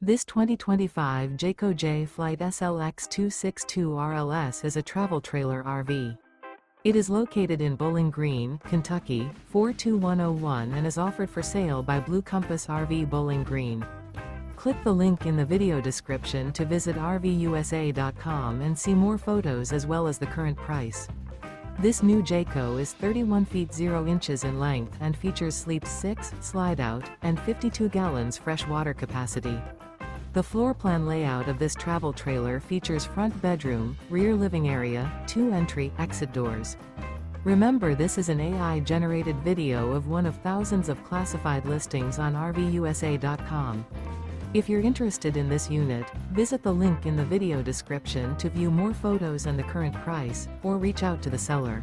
This 2025 Jayco Jay Flight SLX 262 RLS is a travel trailer RV. It is located in Bowling Green, Kentucky, 42101 and is offered for sale by Blue Compass RV Bowling Green. Click the link in the video description to visit RVUSA.com and see more photos as well as the current price. This new Jayco is 31 feet 0 inches in length and features sleep 6, slide-out, and 52 gallons fresh water capacity. The floor plan layout of this travel trailer features front bedroom, rear living area, 2 entry/exit doors. Remember, this is an AI-generated video of one of thousands of classified listings on RVUSA.com. If you're interested in this unit, visit the link in the video description to view more photos and the current price, or reach out to the seller.